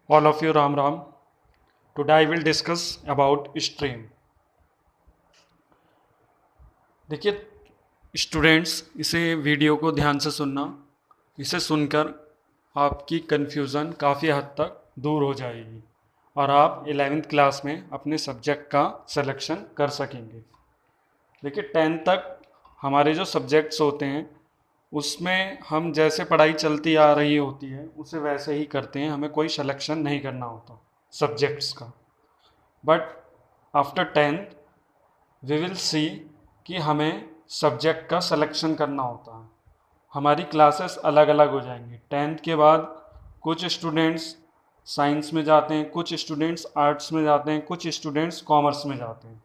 All of you, Ram Ram. Today I will discuss about stream. देखिए students, इसे video को ध्यान से सुनना। इसे सुनकर आपकी कन्फ्यूज़न काफ़ी हद तक दूर हो जाएगी और आप 11वीं क्लास में अपने सब्जेक्ट का सिलेक्शन कर सकेंगे। देखिए 10th तक हमारे जो सब्जेक्ट्स होते हैं उसमें हम जैसे पढ़ाई चलती आ रही होती है उसे वैसे ही करते हैं, हमें कोई सिलेक्शन नहीं करना होता सब्जेक्ट्स का। But after 10th we will see कि हमें सब्जेक्ट का सिलेक्शन करना होता है। हमारी क्लासेस अलग अलग हो जाएंगी। 10th के बाद कुछ स्टूडेंट्स साइंस में जाते हैं, कुछ स्टूडेंट्स आर्ट्स में जाते हैं, कुछ स्टूडेंट्स कॉमर्स में जाते हैं।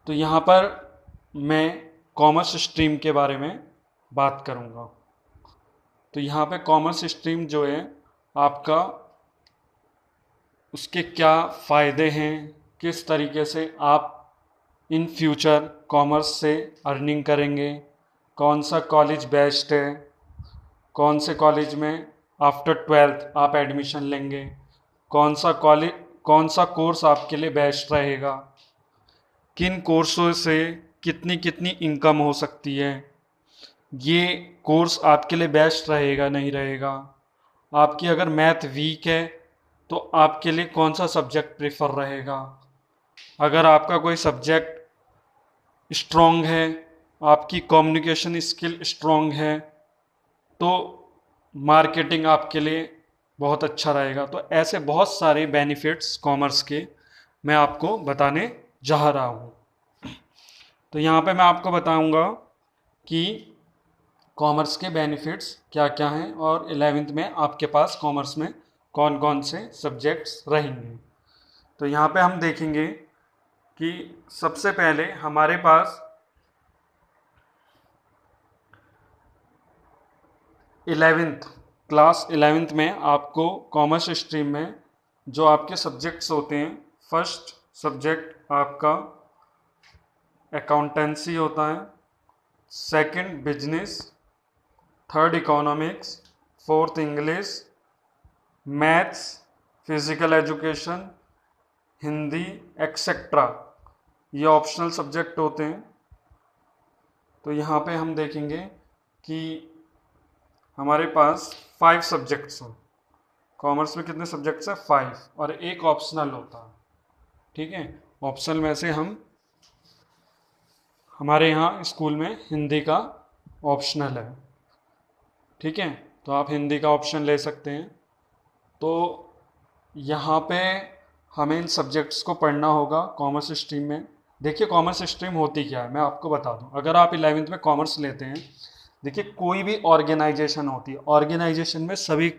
तो यहाँ पर मैं कॉमर्स स्ट्रीम के बारे में बात करूँगा। तो यहाँ पे कॉमर्स स्ट्रीम जो है आपका, उसके क्या फ़ायदे हैं, किस तरीके से आप इन फ्यूचर कॉमर्स से अर्निंग करेंगे, कौन सा कॉलेज बेस्ट है, कौन से कॉलेज में आफ्टर 12th आप एडमिशन लेंगे, कौन सा कोर्स आपके लिए बेस्ट रहेगा, किन कोर्सों से कितनी कितनी इनकम हो सकती है, ये कोर्स आपके लिए बेस्ट रहेगा नहीं रहेगा, आपकी अगर मैथ वीक है तो आपके लिए कौन सा सब्जेक्ट प्रेफर रहेगा, अगर आपका कोई सब्जेक्ट स्ट्रॉन्ग है, आपकी कम्युनिकेशन स्किल स्ट्रॉन्ग है, तो मार्केटिंग आपके लिए बहुत अच्छा रहेगा। तो ऐसे बहुत सारे बेनिफिट्स कॉमर्स के मैं आपको बताने जा रहा हूँ। तो यहाँ पे मैं आपको बताऊँगा कि कॉमर्स के बेनिफिट्स क्या क्या हैं और 11th में आपके पास कॉमर्स में कौन कौन से सब्जेक्ट्स रहेंगे। तो यहाँ पे हम देखेंगे कि सबसे पहले हमारे पास 11th क्लास 11th में आपको कॉमर्स स्ट्रीम में जो आपके सब्जेक्ट्स होते हैं, फर्स्ट सब्जेक्ट आपका अकाउंटेंसी होता है, second business, third economics, fourth English, maths, physical education, Hindi etcetera, ये ऑप्शनल सब्जेक्ट होते हैं। तो यहाँ पे हम देखेंगे कि हमारे पास 5 सब्जेक्ट्स हैं। कॉमर्स में कितने सब्जेक्ट्स हैं? 5, और एक ऑप्शनल होता है। ठीक है, ऑप्शनल में से हमारे यहाँ स्कूल में हिंदी का ऑप्शनल है। ठीक है, तो आप हिंदी का ऑप्शन ले सकते हैं। तो यहाँ पे हमें इन सब्जेक्ट्स को पढ़ना होगा कॉमर्स स्ट्रीम में। देखिए कॉमर्स स्ट्रीम होती क्या है, मैं आपको बता दूं। अगर आप 11th में कॉमर्स लेते हैं, देखिए कोई भी ऑर्गेनाइजेशन होती है, ऑर्गेनाइजेशन में सभी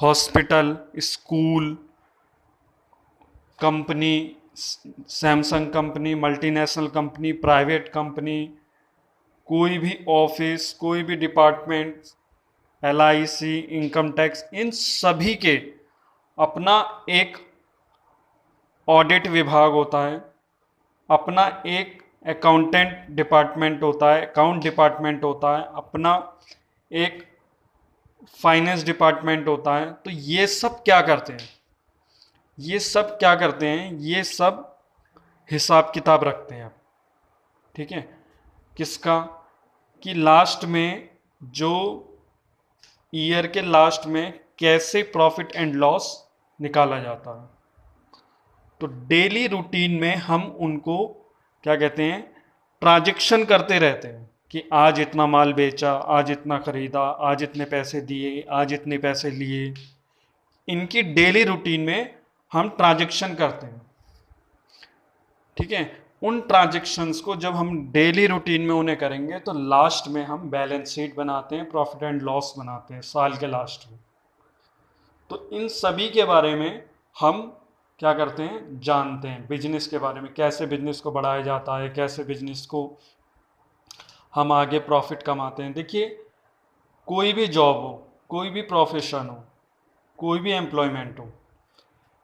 hospital, school, company, Samsung company, multinational company, private company, कोई भी ऑफिस, कोई भी डिपार्टमेंट, LIC, इनकम टैक्स, इन सभी के अपना एक ऑडिट विभाग होता है, अपना एक अकाउंटेंट डिपार्टमेंट होता है, अकाउंट डिपार्टमेंट होता है, अपना एक फाइनेंस डिपार्टमेंट होता है। तो ये सब क्या करते हैं, ये सब हिसाब किताब रखते हैं। ठीक है, किसका? कि लास्ट में, जो ईयर के लास्ट में कैसे प्रॉफिट एंड लॉस निकाला जाता है। तो डेली रूटीन में हम उनको क्या कहते हैं, ट्रांजैक्शन करते रहते हैं कि आज इतना माल बेचा, आज इतना खरीदा, आज इतने पैसे दिए, आज इतने पैसे लिए। इनकी डेली रूटीन में हम ट्रांजैक्शन करते हैं। ठीक है, उन ट्रांजैक्शंस को जब हम डेली रूटीन में उन्हें करेंगे तो लास्ट में हम बैलेंस शीट बनाते हैं, प्रॉफिट एंड लॉस बनाते हैं साल के लास्ट में। तो इन सभी के बारे में हम क्या करते हैं, जानते हैं। बिजनेस के बारे में, कैसे बिजनेस को बढ़ाया जाता है, कैसे बिजनेस को हम आगे प्रॉफिट कमाते हैं। देखिए कोई भी जॉब हो, कोई भी प्रोफेशन हो, कोई भी एम्प्लॉयमेंट हो,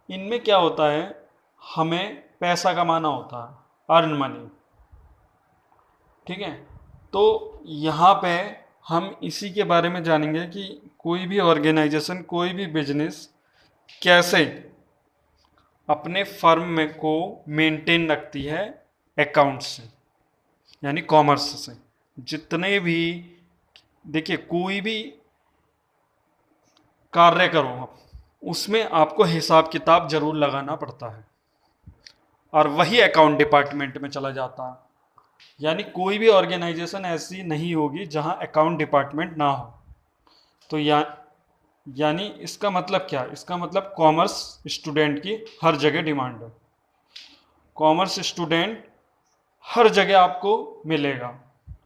इनमें क्या होता है, हमें पैसा कमाना होता है, अर्न मनी। ठीक है, तो यहाँ पे हम इसी के बारे में जानेंगे कि कोई भी ऑर्गेनाइजेशन, कोई भी बिजनेस कैसे अपने फर्म में को मेंटेन रखती है अकाउंट से, यानी कॉमर्स से। जितने भी, देखिए कोई भी कार्य करो आप, उसमें आपको हिसाब किताब जरूर लगाना पड़ता है, और वही अकाउंट डिपार्टमेंट में चला जाता है। यानी कोई भी ऑर्गेनाइजेशन ऐसी नहीं होगी जहां अकाउंट डिपार्टमेंट ना हो। तो यानी इसका मतलब क्या है? इसका मतलब कॉमर्स स्टूडेंट की हर जगह डिमांड है। कॉमर्स स्टूडेंट हर जगह आपको मिलेगा,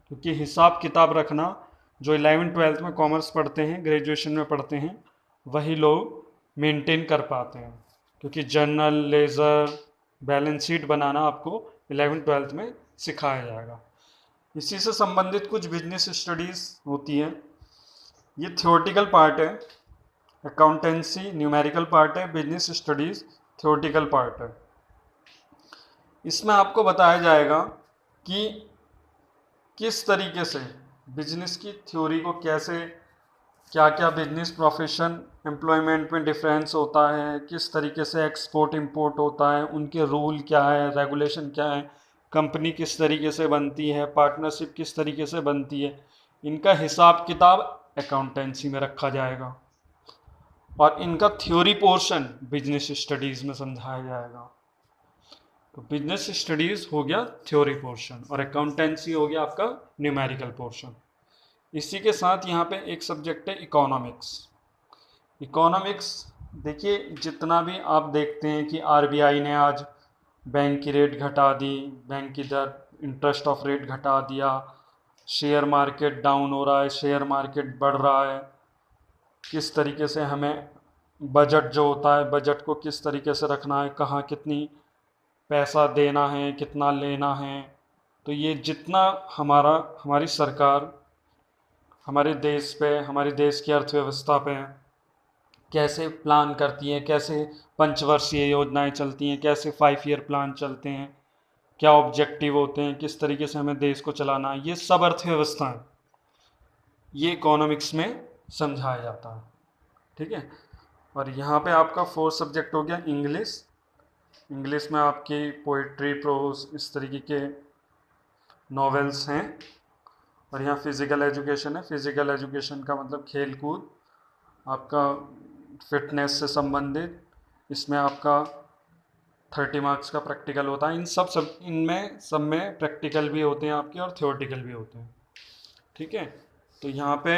क्योंकि हिसाब किताब रखना जो 11th-12th में कॉमर्स पढ़ते हैं, ग्रेजुएशन में पढ़ते हैं, वही लोग मेंटेन कर पाते हैं। क्योंकि जर्नल, लेजर, बैलेंस शीट बनाना आपको 11th-12th में सिखाया जाएगा। इसी से संबंधित कुछ बिजनेस स्टडीज़ होती हैं। ये थ्योरेटिकल पार्ट है, अकाउंटेंसी न्यूमेरिकल पार्ट है, बिजनेस स्टडीज़ थ्योरेटिकल पार्ट है। इसमें आपको बताया जाएगा कि किस तरीके से बिजनेस की थ्योरी को कैसे, क्या क्या बिजनेस प्रोफेशन एम्प्लॉयमेंट में डिफरेंस होता है, किस तरीके से एक्सपोर्ट इंपोर्ट होता है, उनके रूल क्या है, रेगुलेशन क्या है, कंपनी किस तरीके से बनती है, पार्टनरशिप किस तरीके से बनती है, इनका हिसाब किताब अकाउंटेंसी में रखा जाएगा, और इनका थ्योरी पोर्शन बिजनेस स्टडीज़ में समझाया जाएगा। तो बिजनेस स्टडीज़ हो गया थ्योरी पोर्शन, और अकाउंटेंसी हो गया आपका न्यूमेरिकल पोर्शन। इसी के साथ यहाँ पे एक सब्जेक्ट है इकोनॉमिक्स। इकोनॉमिक्स, देखिए जितना भी आप देखते हैं कि आरबीआई ने आज बैंक की रेट घटा दी, बैंक की दर, इंटरेस्ट ऑफ रेट घटा दिया, शेयर मार्केट डाउन हो रहा है, शेयर मार्केट बढ़ रहा है, किस तरीके से हमें बजट जो होता है, बजट को किस तरीके से रखना है, कहाँ कितनी पैसा देना है, कितना लेना है। तो ये जितना हमारी सरकार हमारे देश पे, हमारे देश की अर्थव्यवस्था पे कैसे प्लान करती है, कैसे पंचवर्षीय योजनाएं चलती हैं, कैसे 5 ईयर प्लान चलते हैं, क्या ऑब्जेक्टिव होते हैं, किस तरीके से हमें देश को चलाना है, ये सब अर्थव्यवस्था है, ये इकोनॉमिक्स में समझाया जाता है। ठीक है। और यहाँ पे आपका 4th सब्जेक्ट हो गया इंग्लिश। इंग्लिश में आपकी पोइट्री, प्रोज, इस तरीके के नॉवेल्स हैं। और यहाँ फिज़िकल एजुकेशन है। फिज़िकल एजुकेशन का मतलब खेल कूद, आपका फिटनेस से संबंधित। इसमें आपका 30 मार्क्स का प्रैक्टिकल होता है। इनमें सब में प्रैक्टिकल भी होते हैं आपके, और थ्योरेटिकल भी होते हैं। ठीक है। तो यहाँ पे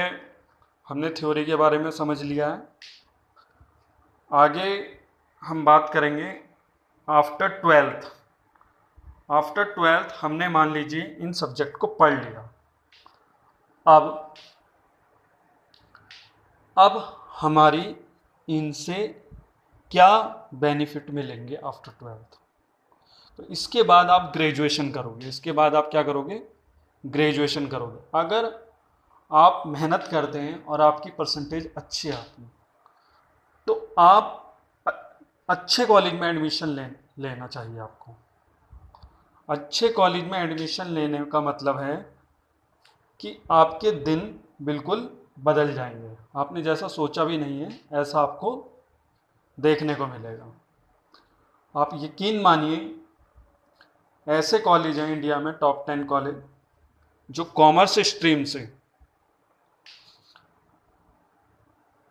हमने थ्योरी के बारे में समझ लिया है। आगे हम बात करेंगे आफ्टर 12th हमने मान लीजिए इन सब्जेक्ट को पढ़ लिया। अब हमारी इनसे क्या बेनिफिट मिलेंगे आफ्टर 12th? तो इसके बाद आप ग्रेजुएशन करोगे। इसके बाद आप क्या करोगे? ग्रेजुएशन करोगे। अगर आप मेहनत करते हैं और आपकी परसेंटेज अच्छी आती है, तो आप अच्छे कॉलेज में एडमिशन लेना चाहिए आपको। अच्छे कॉलेज में एडमिशन लेने का मतलब है कि आपके दिन बिल्कुल बदल जाएंगे। आपने जैसा सोचा भी नहीं है, ऐसा आपको देखने को मिलेगा। आप यकीन मानिए, ऐसे कॉलेज हैं इंडिया में, टॉप 10 कॉलेज, जो कॉमर्स स्ट्रीम से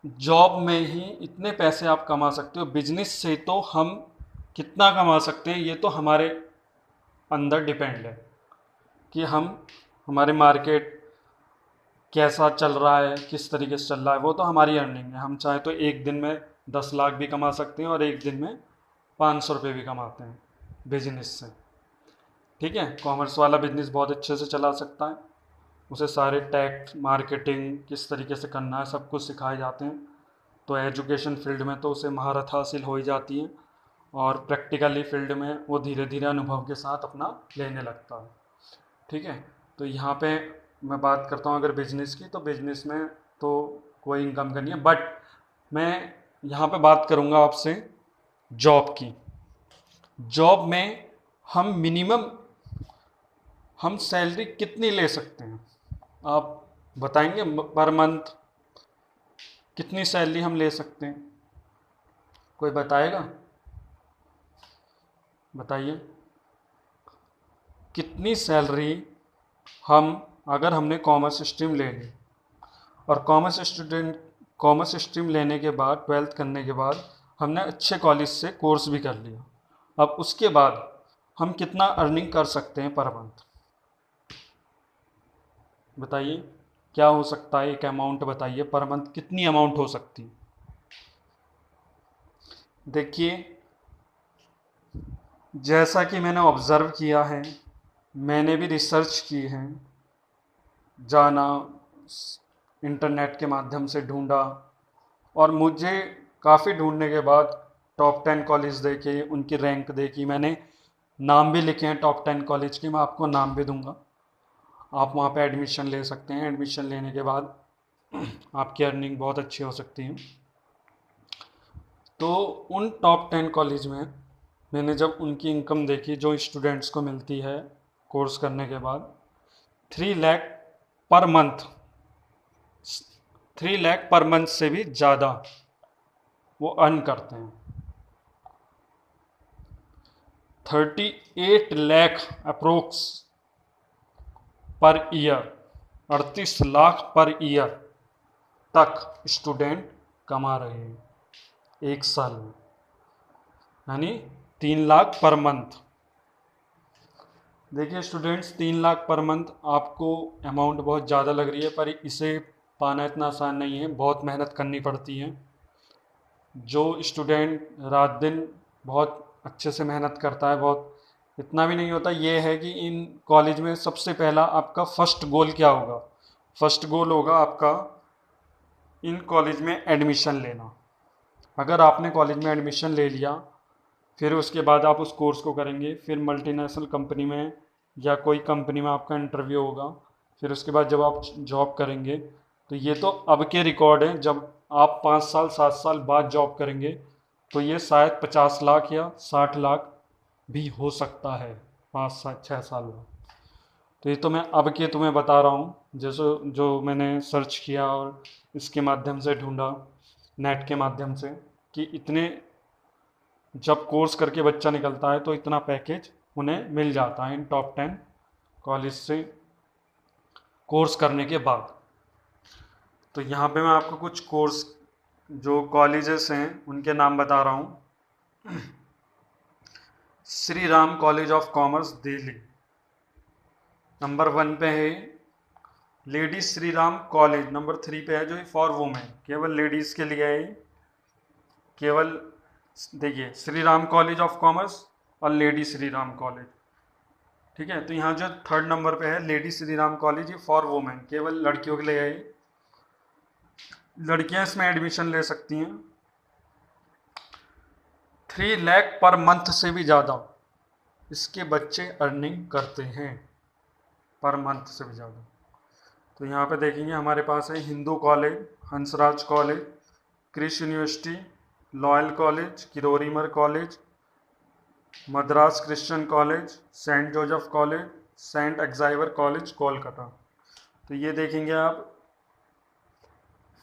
जॉब में ही इतने पैसे आप कमा सकते हो। बिजनेस से तो हम कितना कमा सकते हैं, ये तो हमारे अंदर डिपेंड है कि हमारे मार्केट कैसा चल रहा है, किस तरीके से चल रहा है, वो तो हमारी अर्निंग है। हम चाहे तो एक दिन में 10 लाख भी कमा सकते हैं, और एक दिन में 500 रुपये भी कमाते हैं बिजनेस से। ठीक है। कॉमर्स वाला बिजनेस बहुत अच्छे से चला सकता है। उसे सारे टैक्स, मार्केटिंग किस तरीके से करना है, सब कुछ सिखाए जाते हैं। तो एजुकेशन फील्ड में तो उसे महारत हासिल हो ही जाती है, और प्रैक्टिकली फील्ड में वो धीरे धीरे अनुभव के साथ अपना लेने लगता है। ठीक है। तो यहाँ पे मैं बात करता हूँ अगर बिजनेस की, तो बिजनेस में तो कोई इनकम करनी है, बट मैं यहाँ पे बात करूँगा आपसे जॉब की। जॉब में हम सैलरी कितनी ले सकते हैं, आप बताएंगे पर मंथ? कितनी सैलरी हम ले सकते हैं? कोई बताएगा? बताइए कितनी सैलरी हम, अगर हमने कॉमर्स स्ट्रीम ले ली और कॉमर्स स्ट्रीम लेने के बाद, ट्वेल्थ करने के बाद हमने अच्छे कॉलेज से कोर्स भी कर लिया, अब उसके बाद हम कितना अर्निंग कर सकते हैं पर मंथ? बताइए क्या हो सकता है, एक अमाउंट बताइए, पर मंथ कितनी अमाउंट हो सकती है? देखिए जैसा कि मैंने ऑब्ज़र्व किया है, मैंने भी रिसर्च की है, जाना, इंटरनेट के माध्यम से ढूंढा, और मुझे काफ़ी ढूंढने के बाद टॉप 10 कॉलेज देखे, उनकी रैंक देखी, मैंने नाम भी लिखे हैं टॉप 10 कॉलेज के, मैं आपको नाम भी दूंगा, आप वहाँ पे एडमिशन ले सकते हैं। एडमिशन लेने के बाद आपकी अर्निंग बहुत अच्छी हो सकती है। तो उन टॉप 10 कॉलेज में मैंने जब उनकी इनकम देखी जो स्टूडेंट्स को मिलती है कोर्स करने के बाद, 3 lakh per month, 3 lakh per month से भी ज़्यादा वो अर्न करते हैं। 38 lakh approx per year, 38 lakh per year तक स्टूडेंट कमा रहे हैं एक साल में, यानी 3 लाख पर मंथ। देखिए स्टूडेंट्स, 3 लाख पर मंथ आपको अमाउंट बहुत ज़्यादा लग रही है, पर इसे पाना इतना आसान नहीं है, बहुत मेहनत करनी पड़ती है। जो स्टूडेंट रात दिन बहुत अच्छे से मेहनत करता है, बहुत इतना भी नहीं होता, ये है कि इन कॉलेज में सबसे पहला आपका फर्स्ट गोल क्या होगा? फर्स्ट गोल होगा आपका इन कॉलेज में एडमिशन लेना। अगर आपने कॉलेज में एडमिशन ले लिया, फिर उसके बाद आप उस कोर्स को करेंगे, फिर मल्टीनेशनल कंपनी में या कोई कंपनी में आपका इंटरव्यू होगा, फिर उसके बाद जब आप जॉब करेंगे, तो ये तो अब के रिकॉर्ड हैं, जब आप 5 साल 7 साल बाद जॉब करेंगे तो ये शायद 50 लाख या 60 लाख भी हो सकता है 5 6 साल में। तो ये तो मैं अब के तुम्हें बता रहा हूँ, जैसे जो मैंने सर्च किया और इसके माध्यम से ढूंढा, नेट के माध्यम से, कि इतने, जब कोर्स करके बच्चा निकलता है तो इतना पैकेज उन्हें मिल जाता है इन टॉप 10 कॉलेज से कोर्स करने के बाद। तो यहाँ पे मैं आपको कुछ कोर्स जो कॉलेजेस हैं उनके नाम बता रहा हूँ। Shri Ram college of commerce Delhi number 1 पे है। Lady Shri Ram college number 3 पे है, जो फॉर वुमेन, केवल लेडीज़ के लिए है। केवल देखिए Shri Ram college of commerce और लेडी श्री राम कॉलेज, ठीक है। तो यहाँ जो 3rd नंबर पे है लेडी श्री राम कॉलेज, ये फॉर वुमेन, केवल लड़कियों के लिए है, लड़कियां इसमें एडमिशन ले सकती हैं। 3 लाख पर मंथ से भी ज़्यादा इसके बच्चे अर्निंग करते हैं, पर मंथ से भी ज़्यादा। तो यहाँ पे देखेंगे हमारे पास है Hindu college, Hansraj college, Krishi university, Loyola college, Kirorimal college, Madras Christian college, Saint Joseph college, Saint Xavier college Kolkata. तो ये देखेंगे आप,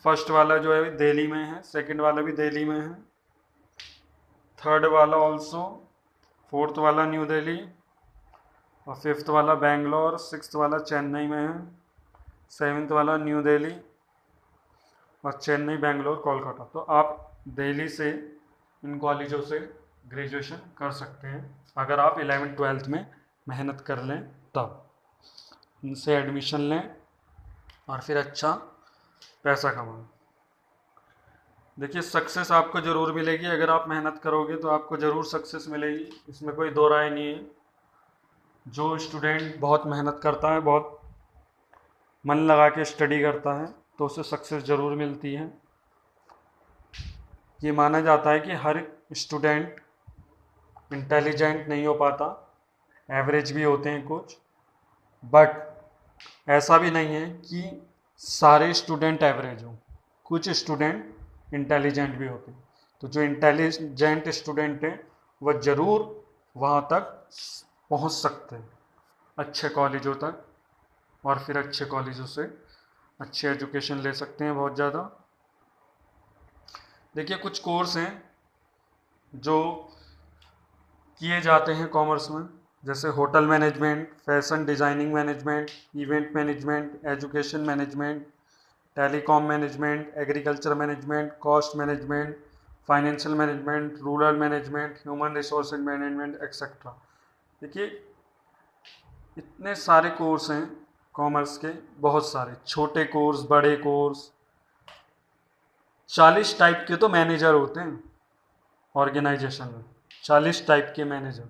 फर्स्ट वाला जो है दिल्ली में है, सेकंड वाला भी दिल्ली में है, थर्ड वाला ऑल्सो, फोर्थ वाला न्यू दिल्ली, और फिफ्थ वाला बेंगलोर, सिक्स्थ वाला चेन्नई में है, सेवन्थ वाला न्यू दिल्ली, और चेन्नई, बेंगलोर, कोलकाता। तो आप दिल्ली से इन कॉलेजों से ग्रेजुएशन कर सकते हैं, अगर आप 11th-12th में मेहनत कर लें तब। इनसे एडमिशन लें और फिर अच्छा पैसा कमाएं। देखिए सक्सेस आपको ज़रूर मिलेगी, अगर आप मेहनत करोगे तो आपको ज़रूर सक्सेस मिलेगी, इसमें कोई दो राय नहीं है। जो स्टूडेंट बहुत मेहनत करता है, बहुत मन लगा के स्टडी करता है, तो उसे सक्सेस ज़रूर मिलती है। ये माना जाता है कि हर स्टूडेंट इंटेलिजेंट नहीं हो पाता, एवरेज भी होते हैं कुछ, बट ऐसा भी नहीं है कि सारे स्टूडेंट एवरेज हों, कुछ स्टूडेंट इंटेलिजेंट भी होते हैं। तो जो इंटेलिजेंट स्टूडेंट हैं वह ज़रूर वहाँ तक पहुँच सकते हैं, अच्छे कॉलेजों तक, और फिर अच्छे कॉलेजों से अच्छे एजुकेशन ले सकते हैं बहुत ज़्यादा। देखिए कुछ कोर्स हैं जो किए जाते हैं कॉमर्स में, जैसे hotel management, fashion designing management, event management, education management, telecom management, agriculture management, cost management, financial management, rural management, human resource management etcetera. देखिए इतने सारे कोर्स हैं कॉमर्स के, बहुत सारे छोटे कोर्स, बड़े कोर्स। 40 टाइप के तो मैनेजर होते हैं ऑर्गेनाइजेशन में, 40 टाइप के मैनेजर,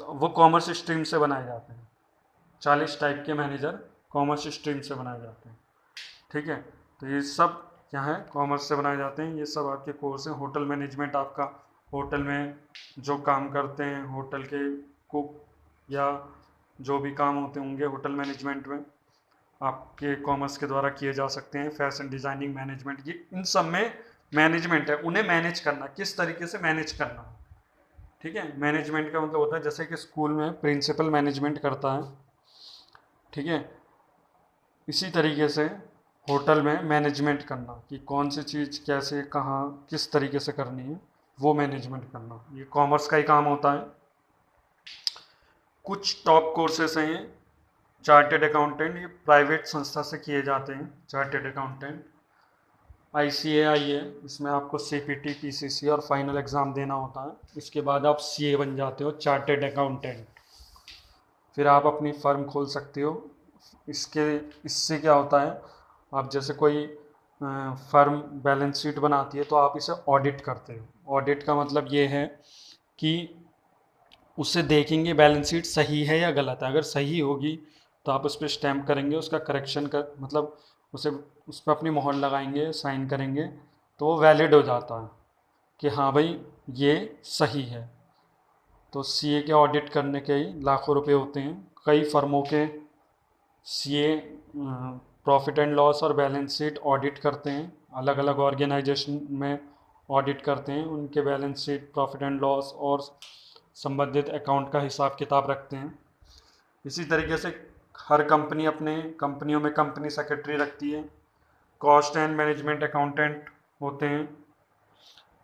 तो वो कॉमर्स स्ट्रीम से बनाए जाते हैं। 40 टाइप के मैनेजर कॉमर्स स्ट्रीम से बनाए जाते हैं। ठीक है, तो ये सब क्या है, कॉमर्स से बनाए जाते हैं। ये सब आपके कोर्स हैं। होटल मैनेजमेंट, आपका होटल में जो काम करते हैं, होटल के कुक या जो भी काम होते होंगे होटल मैनेजमेंट में, आपके कॉमर्स के द्वारा किए जा सकते हैं। फैशन डिज़ाइनिंग मैनेजमेंट, ये इन सब में मैनेजमेंट है, उन्हें मैनेज करना, किस तरीके से मैनेज करना। ठीक है, मैनेजमेंट का मतलब होता है जैसे कि स्कूल में प्रिंसिपल मैनेजमेंट करता है, ठीक है, इसी तरीके से होटल में मैनेजमेंट करना कि कौन सी चीज़ कैसे कहाँ किस तरीके से करनी है, वो मैनेजमेंट करना, ये कॉमर्स का ही काम होता है। कुछ टॉप कोर्सेस हैं चार्टेड अकाउंटेंट, ये प्राइवेट संस्था से किए जाते हैं। चार्टेड अकाउंटेंट ICAI है, इसमें आपको CPT, PCC और फाइनल एग्ज़ाम देना होता है। इसके बाद आप CA बन जाते हो, चार्टेड अकाउंटेंट। फिर आप अपनी फर्म खोल सकते हो। इससे क्या होता है, आप जैसे कोई फर्म बैलेंस शीट बनाती है तो आप इसे ऑडिट करते हो। ऑडिट का मतलब ये है कि उसे देखेंगे बैलेंस शीट सही है या गलत है। अगर सही होगी तो आप उस पर स्टैम्प करेंगे, उसका करेक्शन कर मतलब उसे उस पर अपनी मोहर लगाएंगे, साइन करेंगे, तो वो वैलिड हो जाता है कि हाँ भाई ये सही है। तो CA के ऑडिट करने के ही लाखों रुपए होते हैं। कई फर्मों के CA प्रॉफिट एंड लॉस और बैलेंस शीट ऑडिट करते हैं, अलग अलग ऑर्गेनाइजेशन में ऑडिट करते हैं, उनके balance sheet, profit and loss और संबंधित अकाउंट का हिसाब किताब रखते हैं। इसी तरीके से हर कंपनी अपने कंपनियों में कंपनी सेक्रेटरी रखती है। कॉस्ट एंड मैनेजमेंट अकाउंटेंट होते हैं।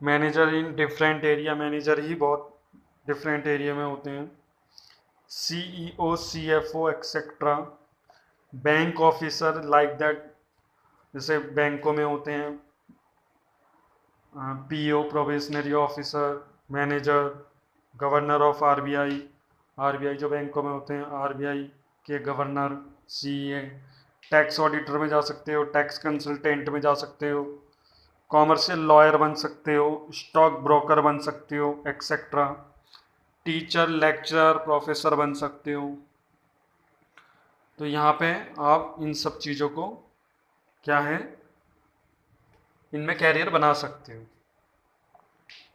Manager in different area, manager ही बहुत डिफरेंट एरिया में होते हैं। CEO, CFO etcetera. Bank officer like that, जैसे बैंकों में होते हैं PO, probationary officer, manager, governor of RBI जो बैंकों में होते हैं, RBI के गवर्नर, CA। टैक्स ऑडिटर में जा सकते हो, टैक्स कंसल्टेंट में जा सकते हो, कॉमर्शियल लॉयर बन सकते हो, स्टॉक ब्रोकर बन सकते हो एक्सेट्रा। टीचर, लेक्चरर, प्रोफेसर बन सकते हो। तो यहाँ पे आप इन सब चीज़ों को क्या है, इनमें कैरियर बना सकते हो।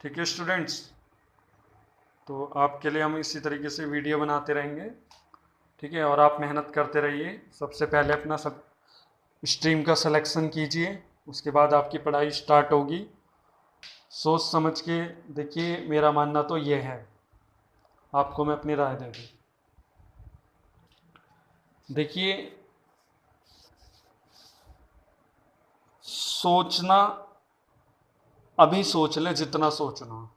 ठीक है स्टूडेंट्स, तो आपके लिए हम इसी तरीके से वीडियो बनाते रहेंगे। ठीक है, और आप मेहनत करते रहिए। सबसे पहले अपना सब स्ट्रीम का सिलेक्शन कीजिए, उसके बाद आपकी पढ़ाई स्टार्ट होगी। सोच समझ के देखिए, मेरा मानना तो ये है, आपको मैं अपनी राय दे दूँ। देखिए सोचना, अभी सोच लें जितना सोचना,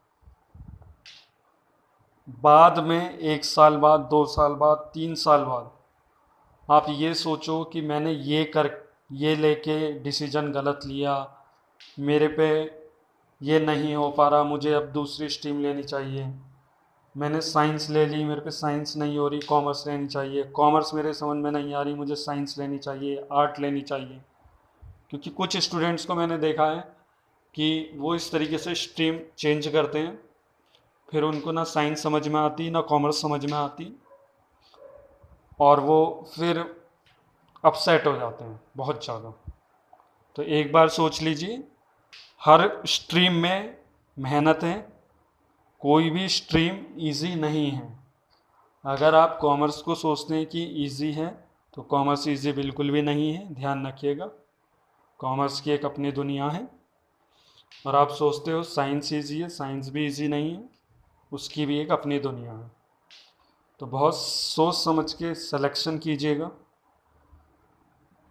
बाद में 1 साल बाद, 2 साल बाद, 3 साल बाद आप ये सोचो कि मैंने ये लेके डिसीजन गलत लिया, मेरे पे ये नहीं हो पा रहा, मुझे अब दूसरी स्ट्रीम लेनी चाहिए। मैंने साइंस ले ली, मेरे पे साइंस नहीं हो रही, कॉमर्स लेनी चाहिए। कॉमर्स मेरे समझ में नहीं आ रही, मुझे साइंस लेनी चाहिए, आर्ट लेनी चाहिए। क्योंकि कुछ स्टूडेंट्स को मैंने देखा है कि वो इस तरीके से स्ट्रीम चेंज करते हैं, फिर उनको ना साइंस समझ में आती ना कॉमर्स समझ में आती, और वो फिर अपसेट हो जाते हैं बहुत ज़्यादा। तो एक बार सोच लीजिए, हर स्ट्रीम में मेहनत है, कोई भी स्ट्रीम इजी नहीं है। अगर आप कॉमर्स को सोचते हैं कि इजी है, तो कॉमर्स इजी बिल्कुल भी नहीं है, ध्यान रखिएगा। कॉमर्स की एक अपनी दुनिया है। और आप सोचते हो साइंस इजी है, साइंस भी इजी नहीं है, उसकी भी एक अपनी दुनिया है। तो बहुत सोच समझ के सिलेक्शन कीजिएगा,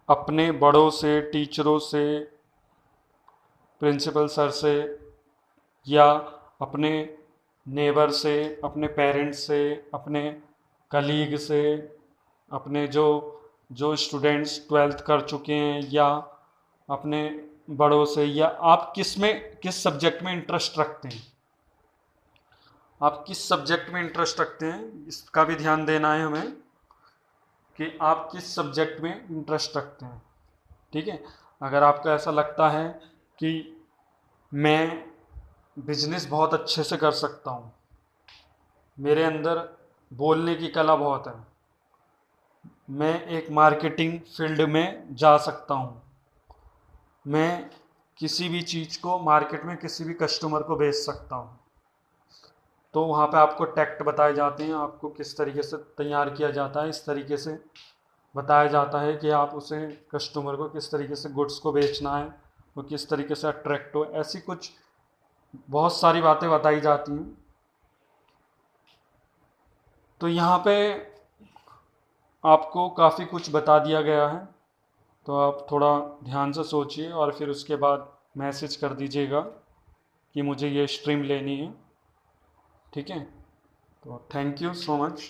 अपने बड़ों से, टीचरों से, प्रिंसिपल सर से या अपने नेबर से, अपने पेरेंट्स से, अपने कलीग से, अपने जो जो स्टूडेंट्स 12th कर चुके हैं, या अपने बड़ों से, या आप किस सब्जेक्ट में इंटरेस्ट रखते हैं, आप किस सब्जेक्ट में इंटरेस्ट रखते हैं इसका भी ध्यान देना है हमें कि आप किस सब्जेक्ट में इंटरेस्ट रखते हैं। ठीक है, अगर आपको ऐसा लगता है कि मैं बिजनेस बहुत अच्छे से कर सकता हूँ, मेरे अंदर बोलने की कला बहुत है, मैं एक मार्केटिंग फील्ड में जा सकता हूँ, मैं किसी भी चीज़ को मार्केट में किसी भी कस्टमर को बेच सकता हूँ, तो वहाँ पे आपको टैक्ट बताए जाते हैं, आपको किस तरीके से तैयार किया जाता है, इस तरीके से बताया जाता है कि आप उसे कस्टमर को किस तरीके से गुड्स को बेचना है, वो किस तरीके से अट्रैक्ट हो, ऐसी कुछ बहुत सारी बातें बताई जाती हैं। तो यहाँ पे आपको काफ़ी कुछ बता दिया गया है, तो आप थोड़ा ध्यान से सोचिए और फिर उसके बाद मैसेज कर दीजिएगा कि मुझे ये स्ट्रीम लेनी है। ठीक है, तो थैंक यू सो मच।